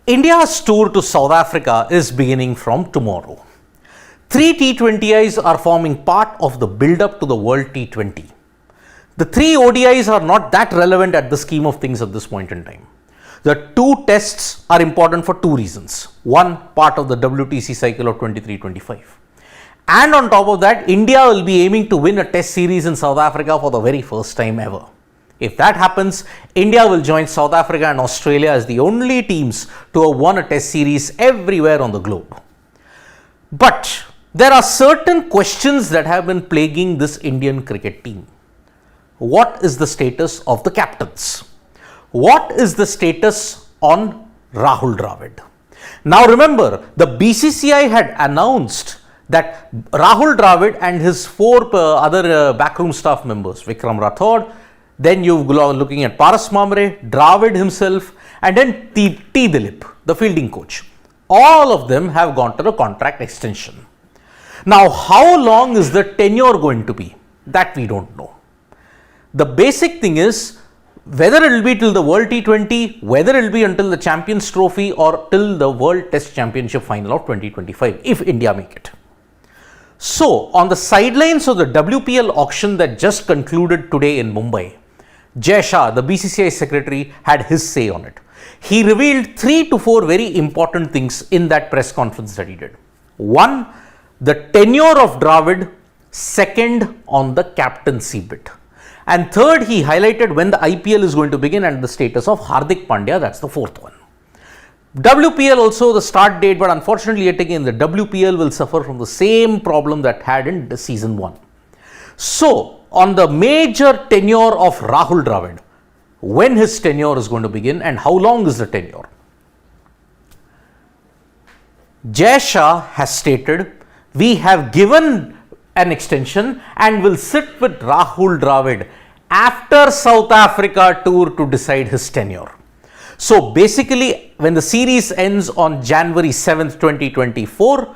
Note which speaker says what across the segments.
Speaker 1: India's tour to South Africa is beginning from tomorrow. 3 T20Is are forming part of the build-up to the World T20. The 3 ODIs are not that relevant at the scheme of things at this point in time. The 2 tests are important for 2 reasons. One, part of the WTC cycle of 23-25. And on top of that, India will be aiming to win a test series in South Africa for the very first time ever. If that happens, India will join South Africa and Australia as the only teams to have won a test series everywhere on the globe. But there are certain questions that have been plaguing this Indian cricket team. What is the status of the captains? What is the status on Rahul Dravid? Now remember, the BCCI had announced that Rahul Dravid and his 4 other backroom staff members, Vikram Rathod, then you're looking at Paras Mamre, Dravid himself, and then T. Dilip, the fielding coach. All of them have gone to a contract extension. Now, how long is the tenure going to be? That we don't know. The basic thing is whether it will be till the World T20, whether it will be until the Champions Trophy or till the World Test Championship final of 2025, if India make it. So, on the sidelines of the WPL auction that just concluded today in Mumbai, Shah, the BCCI secretary, had his say on it. He revealed 3 to 4 very important things in that press conference that he did. One, the tenure of Dravid. Second, on the captaincy bit. And third, he highlighted when the IPL is going to begin and the status of Hardik Pandya. That's the 4th one. WPL also the start date, but unfortunately yet again the WPL will suffer from the same problem that had in the season 1. So, on the major tenure of Rahul Dravid, when his tenure is going to begin and how long is the tenure? Shah has stated, we have given an extension and will sit with Rahul Dravid after South Africa tour to decide his tenure. So basically, when the series ends on January 7th, 2024,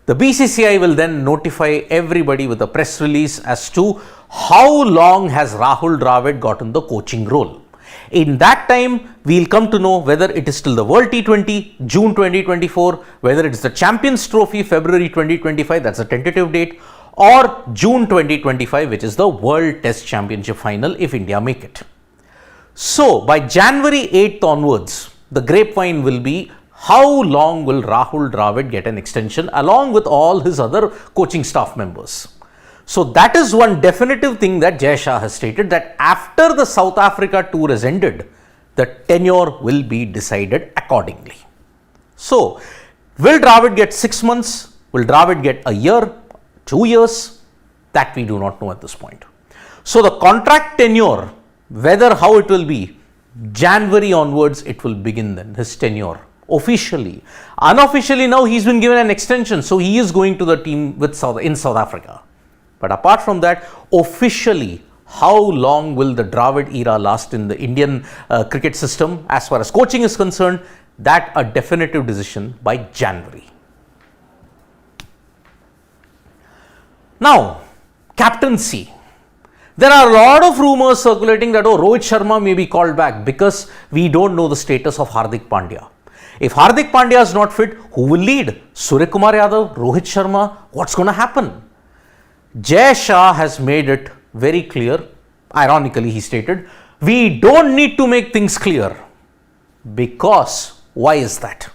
Speaker 1: the BCCI will then notify everybody with a press release as to how long has Rahul Dravid gotten the coaching role. In that time, we will come to know whether it is till the World T20, June 2024, whether it is the Champions Trophy, February 2025, that's a tentative date, or June 2025, which is the World Test Championship final if India make it. So, by January 8th onwards, the grapevine will be how long will Rahul Dravid get an extension along with all his other coaching staff members. So, that is one definitive thing that Shah has stated, that after the South Africa tour has ended, the tenure will be decided accordingly. So, will Dravid get 6 months? Will Dravid get a year, 2 years? That we do not know at this point. So, the contract tenure, whether how it will be, January onwards it will begin then, his tenure officially. Unofficially now he's been given an extension, so he is going to the team with in South Africa. But apart from that, officially, how long will the Dravid era last in the Indian cricket system as far as coaching is concerned? That a definitive decision by January. Now, captaincy. There are a lot of rumors circulating that Rohit Sharma may be called back because we don't know the status of Hardik Pandya. If Hardik Pandya is not fit, who will lead? Surya Kumar Yadav, Rohit Sharma, what's going to happen? Shah has made it very clear, ironically he stated, we don't need to make things clear. Because, why is that?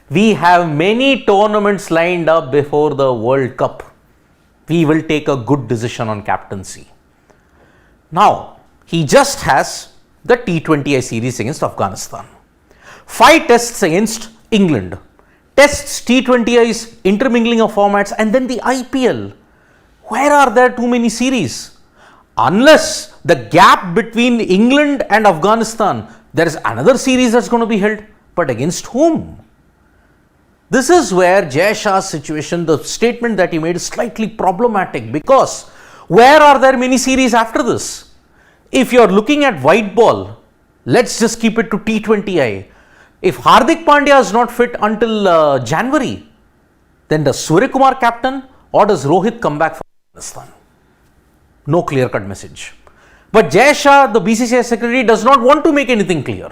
Speaker 1: We have many tournaments lined up before the World Cup. We will take a good decision on captaincy. Now, he just has the T20I series against Afghanistan. 5 tests against England. Tests, T20Is, intermingling of formats, and then the IPL. Where are there too many series? Unless the gap between England and Afghanistan, there is another series that's going to be held. But against whom? This is where Shah's situation, the statement that he made is slightly problematic, because where are there many series after this? If you are looking at white ball, let's just keep it to T20I. If Hardik Pandya is not fit until January, then does Surya Kumar captain or does Rohit come back for Afghanistan? No clear-cut message. But Shah, the BCCI secretary, does not want to make anything clear.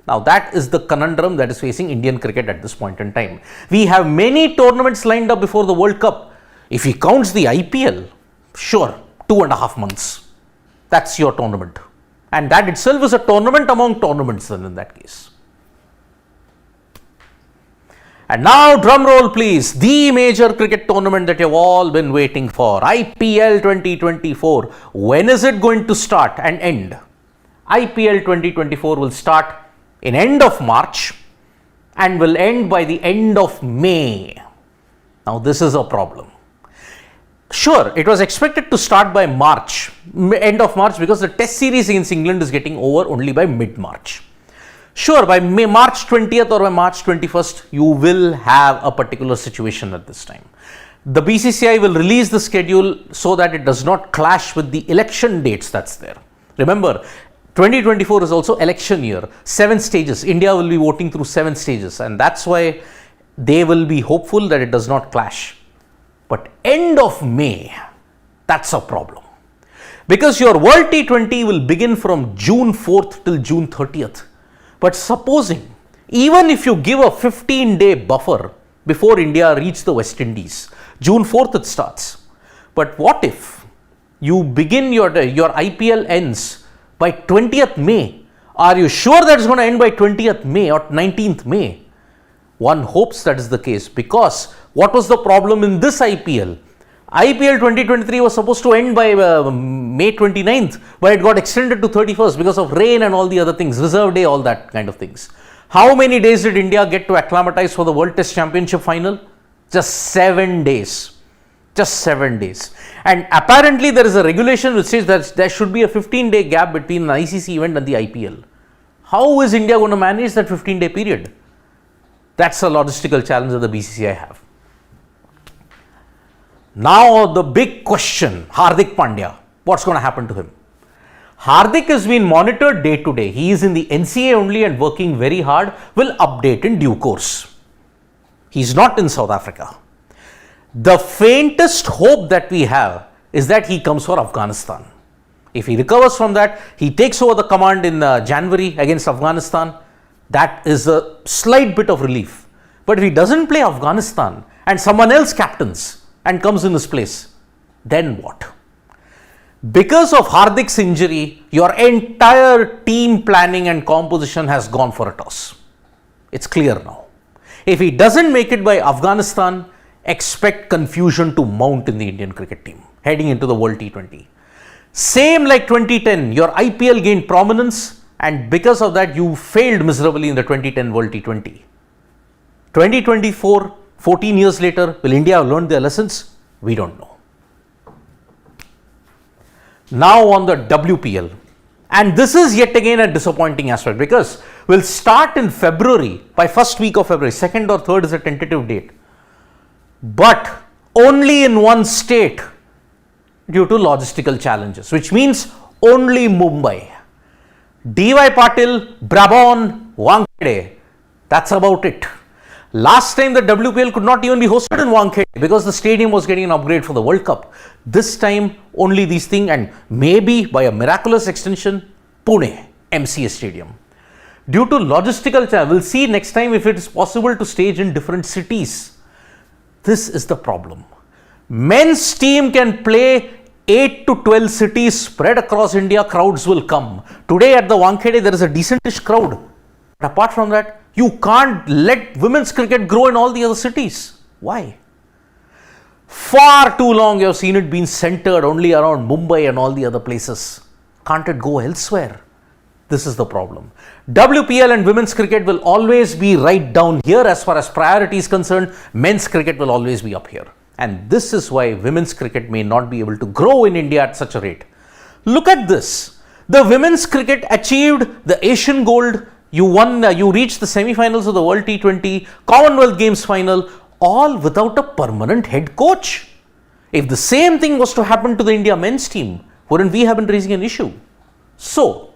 Speaker 1: Now that is the conundrum that is facing Indian cricket at this point in time. We have many tournaments lined up before the World Cup. If he counts the IPL, sure, 2.5 months. That's your tournament. And that itself is a tournament among tournaments then in that case. And now drum roll please, the major cricket tournament that you've all been waiting for, IPL 2024. When is it going to start and end? IPL 2024 will start in end of March and will end by the end of May. Now this is a problem. Sure, it was expected to start by March, end of March, because the test series against England is getting over only by mid-March. Sure, by March 20th or by March 21st, you will have a particular situation at this time. The BCCI will release the schedule so that it does not clash with the election dates that's there. Remember, 2024 is also election year, 7 stages. India will be voting through 7 stages, and that's why they will be hopeful that it does not clash. But end of May, that's a problem. Because your World T20 will begin from June 4th till June 30th. But supposing, even if you give a 15-day buffer before India reach the West Indies, June 4th it starts. But what if you begin your IPL ends by 20th May? Are you sure that it's going to end by 20th May or 19th May? One hopes that is the case, because what was the problem in this IPL? IPL 2023 was supposed to end by May 29th, but it got extended to 31st because of rain and all the other things, reserve day, all that kind of things. How many days did India get to acclimatize for the World Test Championship final? Just 7 days. Just 7 days. And apparently there is a regulation which says that there should be a 15-day gap between an ICC event and the IPL. How is India going to manage that 15-day period? That's a logistical challenge that the BCCI have. Now the big question, Hardik Pandya, what's going to happen to him? Hardik has been monitored day to day. He is in the NCA only and working very hard, will update in due course. He's not in South Africa. The faintest hope that we have is that he comes for Afghanistan. If he recovers from that, he takes over the command in January against Afghanistan. That is a slight bit of relief. But if he doesn't play Afghanistan and someone else captains and comes in his place, then what? Because of Hardik's injury, your entire team planning and composition has gone for a toss. It's clear now. If he doesn't make it by Afghanistan, expect confusion to mount in the Indian cricket team heading into the World T20. Same like 2010, your IPL gained prominence, and because of that you failed miserably in the 2010 World T20. 2024, 14 years later, will India have learned their lessons? We don't know. Now on the WPL, and this is yet again a disappointing aspect, because we'll start in February, by first week of February, 2nd or 3rd is a tentative date, but only in one state due to logistical challenges, which means only Mumbai. DY Patil, Brabon, Wankhede, that's about it. Last time the WPL could not even be hosted in Wankhede because the stadium was getting an upgrade for the World Cup. This time only these things, and maybe by a miraculous extension, Pune, MCA Stadium. Due to logistical challenge, we'll see next time if it is possible to stage in different cities. This is the problem. Men's team can play 8 to 12 cities spread across India, crowds will come. Today at the Wankhede there is a decentish crowd. But apart from that, you can't let women's cricket grow in all the other cities. Why? Far too long you have seen it being centered only around Mumbai and all the other places. Can't it go elsewhere? This is the problem. WPL and women's cricket will always be right down here as far as priority is concerned. Men's cricket will always be up here. And this is why women's cricket may not be able to grow in India at such a rate. Look at this. The women's cricket achieved the Asian gold. You reached the semi-finals of the World T20, Commonwealth Games final, all without a permanent head coach. If the same thing was to happen to the India men's team, wouldn't we have been raising an issue? So,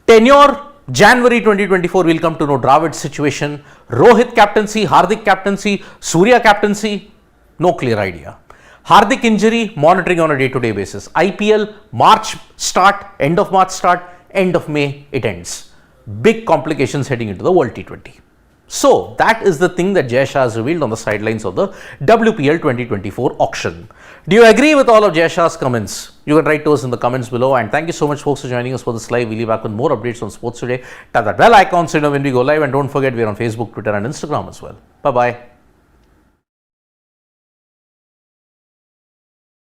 Speaker 1: tenure, January 2024, we'll come to know Dravid's situation. Rohit captaincy, Hardik captaincy, Surya captaincy, no clear idea. Hardik injury, monitoring on a day-to-day basis. IPL, March start, end of March start, end of May it ends. big complications heading into the World T20. So that is the thing that Shah has revealed on the sidelines of the WPL 2024 auction. Do you agree with all of Shah's comments? You can write to us in the comments below, and thank you so much folks for joining us for this live. We'll be back with more updates on sports today. Tap that bell icon so you know when we go live, and don't forget we are on Facebook, Twitter and Instagram as well. Bye bye.